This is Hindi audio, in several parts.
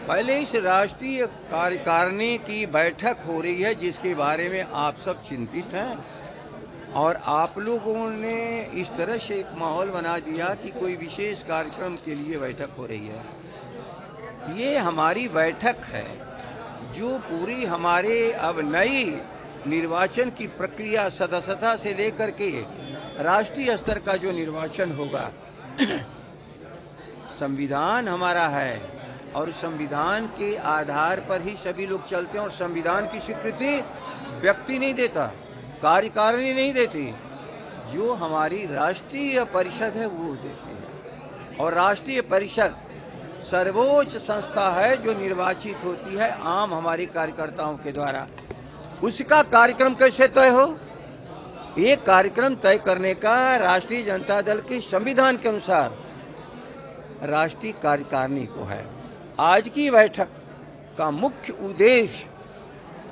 पहले इस राष्ट्रीय कार्यकारिणी की बैठक हो रही है जिसके बारे में आप सब चिंतित हैं और आप लोगों ने इस तरह से एक माहौल बना दिया कि कोई विशेष कार्यक्रम के लिए बैठक हो रही है। ये हमारी बैठक है जो पूरी हमारे अब नई निर्वाचन की प्रक्रिया सदस्यता से लेकर के राष्ट्रीय स्तर का जो निर्वाचन होगा संविधान हमारा है और संविधान के आधार पर ही सभी लोग चलते हैं और संविधान की स्वीकृति व्यक्ति नहीं देता, कार्यकारिणी नहीं देती, जो हमारी राष्ट्रीय परिषद है वो देते हैं। और राष्ट्रीय परिषद सर्वोच्च संस्था है जो निर्वाचित होती है आम हमारे कार्यकर्ताओं के द्वारा। उसका कार्यक्रम कैसे तय हो? एक कार्यक्रम तय करने का राष्ट्रीय जनता दल के संविधान के अनुसार राष्ट्रीय कार्यकारिणी को है। आज की बैठक का मुख्य उद्देश्य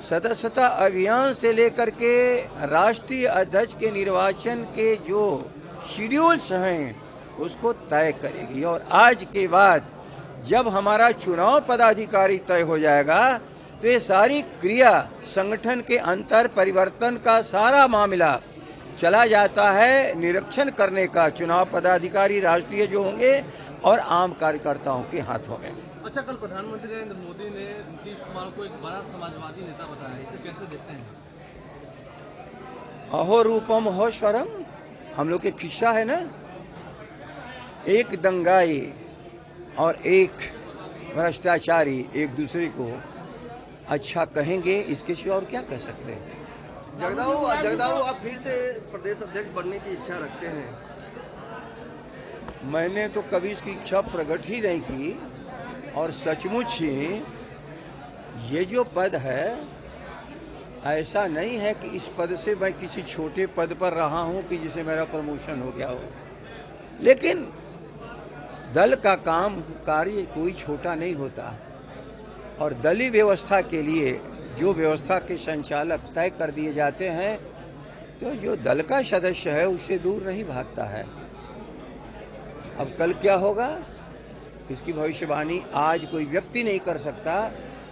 सदस्यता अभियान से लेकर के राष्ट्रीय अध्यक्ष के निर्वाचन के जो शेड्यूल्स हैं उसको तय करेगी। और आज के बाद जब हमारा चुनाव पदाधिकारी तय हो जाएगा तो ये सारी क्रिया संगठन के अंतर परिवर्तन का सारा मामला चला जाता है निरीक्षण करने का चुनाव पदाधिकारी राष्ट्रीय जो होंगे और आम कार्यकर्ताओं के हाथों में। अच्छा, कल प्रधानमंत्री नरेंद्र मोदी ने नीतीश कुमार को एक बड़ा समाजवादी नेता बताया, इसे कैसे देखते हैं? अहो रूपम हो स्वरम, हम लोग के किस्सा है ना, एक दंगाई और एक भ्रष्टाचारी एक दूसरे को अच्छा कहेंगे, इसके सिवा और क्या कह सकते हैं? जगदाऊ आप फिर से प्रदेश अध्यक्ष बनने की इच्छा रखते हैं? मैंने तो कभी इसकी इच्छा प्रकट ही नहीं की और सचमुच ही ये जो पद है ऐसा नहीं है कि इस पद से मैं किसी छोटे पद पर रहा हूं कि जिसे मेरा प्रमोशन हो गया हो, लेकिन दल का काम कार्य कोई छोटा नहीं होता और दलीय व्यवस्था के लिए जो व्यवस्था के संचालक तय कर दिए जाते हैं तो जो दल का सदस्य है उससे दूर नहीं भागता है। अब कल क्या होगा इसकी भविष्यवाणी आज कोई व्यक्ति नहीं कर सकता,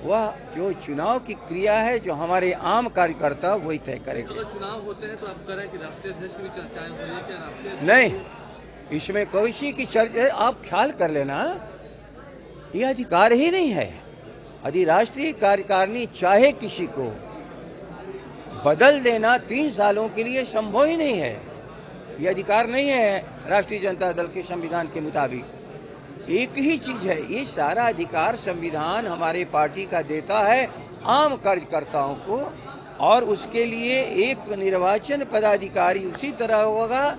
वह जो चुनाव की क्रिया है जो हमारे आम कार्यकर्ता वही तय करेंगे। अगर चुनाव होते हैं तो आप कह रहे हैं कि राष्ट्रीय अध्यक्ष की भी चर्चाएं हो रही है क्या? राष्ट्रीय नहीं, इसमें कोई सी की चर्चा, आप ख्याल कर लेना, यह अधिकार ही नहीं है। यदि राष्ट्रीय कार्यकारिणी चाहे किसी को बदल देना 3 सालों के लिए संभव ही नहीं है, यह अधिकार नहीं है राष्ट्रीय जनता दल के संविधान के मुताबिक। एक ही चीज है, ये सारा अधिकार संविधान हमारे पार्टी का देता है आम कार्यकर्ताओं को और उसके लिए एक निर्वाचन पदाधिकारी उसी तरह होगा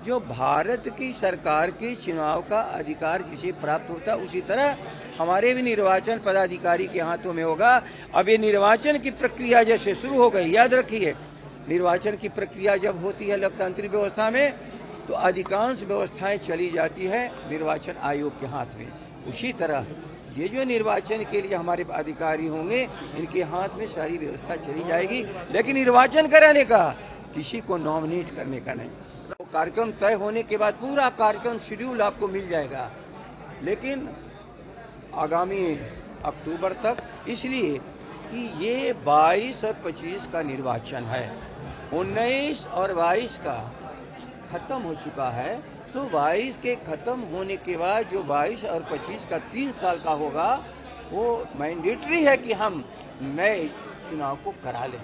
जो भारत की सरकार के चुनाव का अधिकार जिसे प्राप्त होता है उसी तरह हमारे भी निर्वाचन पदाधिकारी के हाथों में होगा। अब ये निर्वाचन की प्रक्रिया जैसे शुरू हो गई, याद रखिए निर्वाचन की प्रक्रिया जब होती है लोकतांत्रिक व्यवस्था में तो अधिकांश व्यवस्थाएं चली जाती है निर्वाचन आयोग के हाथ में। उसी तरह ये जो निर्वाचन के लिए हमारे अधिकारी होंगे इनके हाथ में सारी व्यवस्था चली जाएगी, लेकिन निर्वाचन कराने का किसी को नॉमिनेट करने का नहीं। तो कार्यक्रम तय होने के बाद पूरा कार्यक्रम शेड्यूल आपको मिल जाएगा, लेकिन आगामी अक्टूबर तक, इसलिए कि ये 22 और 25 का निर्वाचन है, 19 और 22 का खत्म हो चुका है, तो 22 के खत्म होने के बाद जो 22 और 25 का 3 साल का होगा वो मैंडेटरी है कि हम नए चुनाव को करा लें।